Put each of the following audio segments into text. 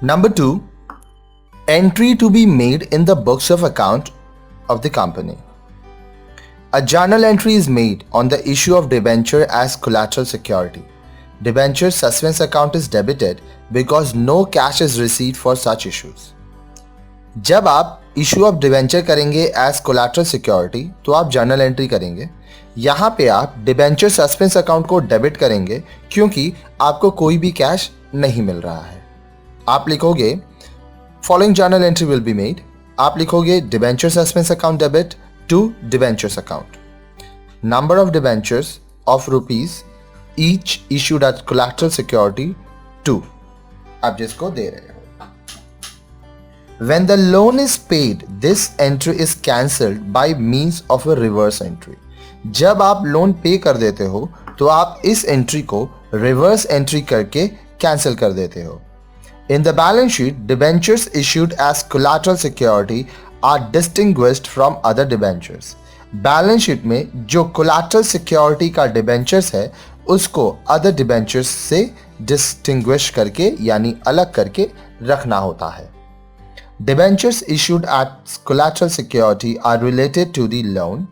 Number 2, entry to be made in the books of account of the company. A journal entry is made on the issue of debenture as collateral security. Debenture suspense account is debited because no cash is received for such issues. जब आप issue of debenture करेंगे as collateral security तो आप journal entry करेंगे. यहाँ पे आप debenture suspense account को डेबिट करेंगे क्योंकि आपको कोई भी कैश नहीं मिल रहा है. आप लिखोगे following journal entry will be made. आप लिखोगे debenture suspense account debit to debentures account. Number of debentures of rupees each issued at collateral security 2 आप जिसको दे रहे हो. When the loan is paid, this entry is cancelled by means of a reverse entry. जब आप loan पे कर देते हो तो आप इस एंट्री को रिवर्स एंट्री करके कैंसिल कर देते हो. In the balance sheet, debentures issued as collateral security are distinguished from other debentures. Balance sheet में जो कोलैटरल सिक्योरिटी का डिबेंचर्स है उसको अदर डिबेंचर्स से डिस्टिंग्विश करके यानी अलग करके रखना होता है. Debentures issued as collateral security are related to the loan,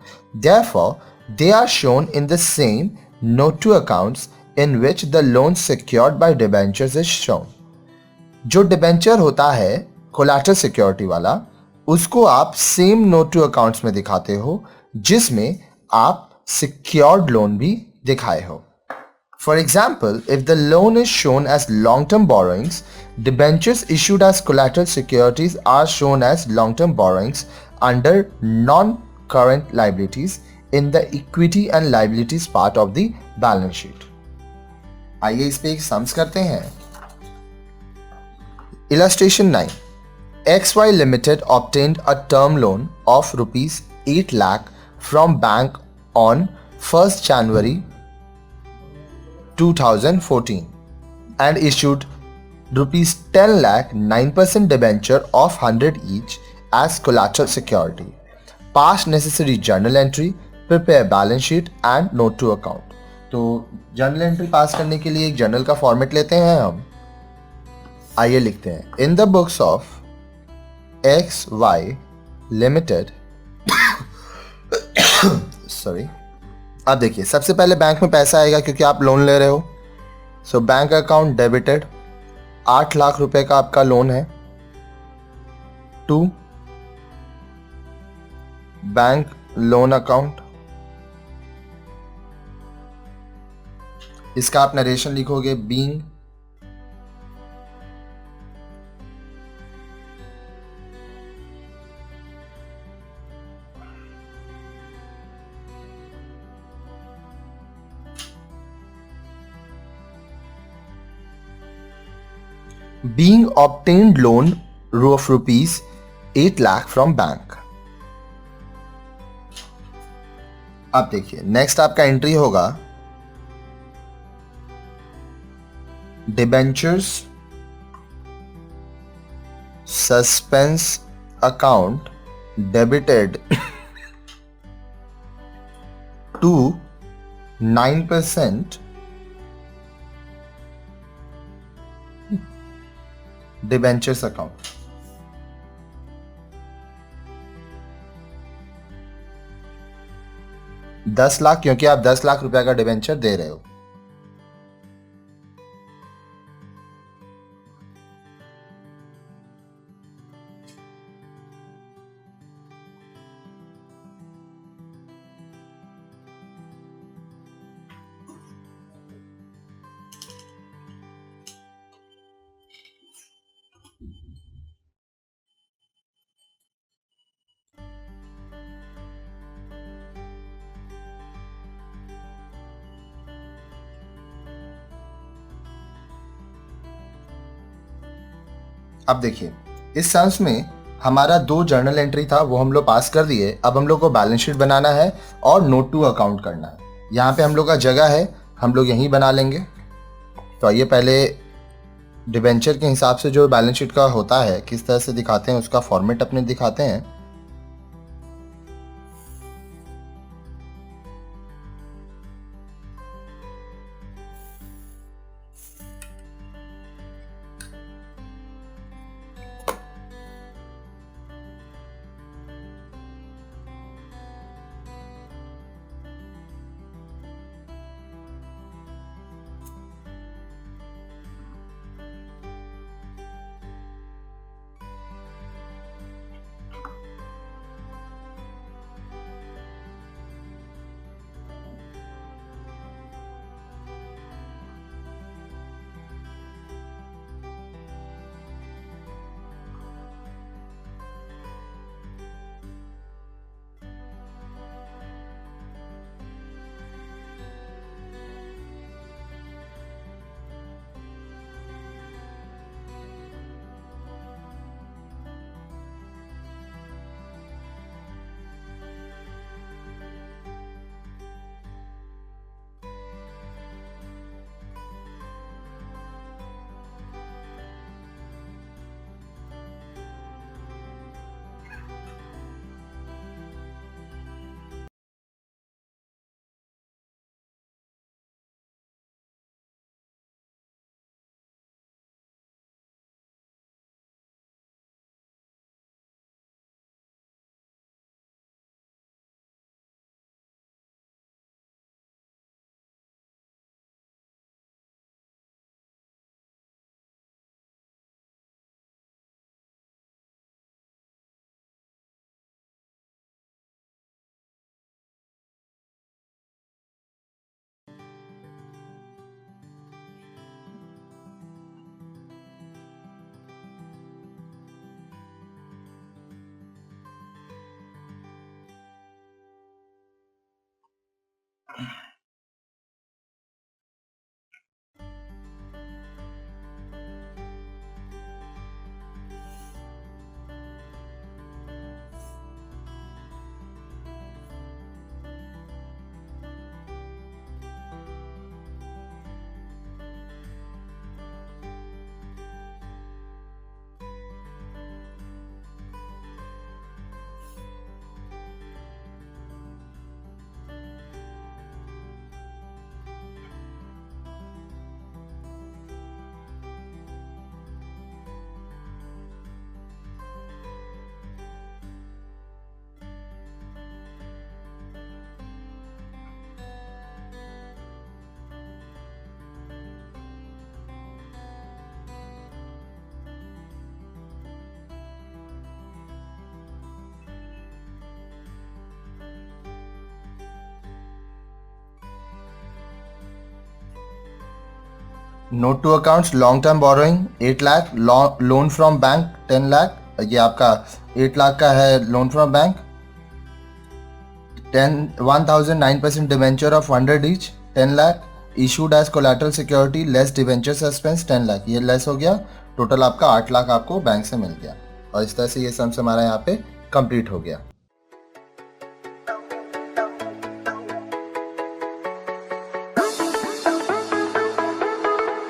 therefore they are shown in the same note to accounts in which the loan secured by debentures is shown. जो debenture होता है collateral security वाला उसको आप same note to accounts में दिखाते हो जिसमें आप secured लोन भी दिखाए हो. For example, if the loan is shown as long-term borrowings, debentures issued as collateral securities are shown as long-term borrowings under non-current liabilities in the equity and liabilities part of the balance sheet. आइए इस पे एक sums करते हैं. Illustration 9. XY Limited obtained a term loan of rupees 8 lakh from bank on 1st January 2014 and issued rupees 10 lakh 9% debenture of 100 each as collateral security. Pass necessary journal entry, prepare balance sheet and note to account. तो journal entry पास करने के लिए एक journal का format लेते हैं हम. आइए लिखते हैं in the books of XY limited. Sorry. अब देखिए सबसे पहले बैंक में पैसा आएगा क्योंकि आप लोन ले रहे हो. So bank account debited 8 lakh रुपए का आपका लोन है. 2 बैंक लोन अकाउंट. इसका आप नरेशन लिखोगे being being obtained loan of rupees 8 lakh from bank. अब देखिए नेक्स्ट आपका एंट्री होगा debentures suspense account debited to 9% debentures account. $10 lakh क्योंकि आप 10 लाख रुपए का डिबेंचर दे रहे हो. अब देखिए इस सेंस में हमारा 2 जर्नल एंट्री था वो हम लोग पास कर दिए. अब हम लोग को बैलेंस शीट बनाना है और नोट टू अकाउंट करना है. यहाँ पे हम लोग का जगह है हम लोग यहीं बना लेंगे. तो आइए पहले डिबेंचर के हिसाब से जो बैलेंस शीट का होता है किस तरह से दिखाते हैं उसका फॉर्मेट अपने दिखाते हैं. Note to accounts, long term borrowing 8 lakh, loan from bank 10 lakh, ये आपका 8 लाख का है loan from bank. 1009% debenture of 100 each 10 lakh, issued as collateral security less debenture suspense 10 lakh, ये लेस हो गया। टोटल आपका 8 लाख आपको बैंक से मिल गया और इस तरह से ये सम्स हमारा यहाँ पे कंप्लीट हो गया।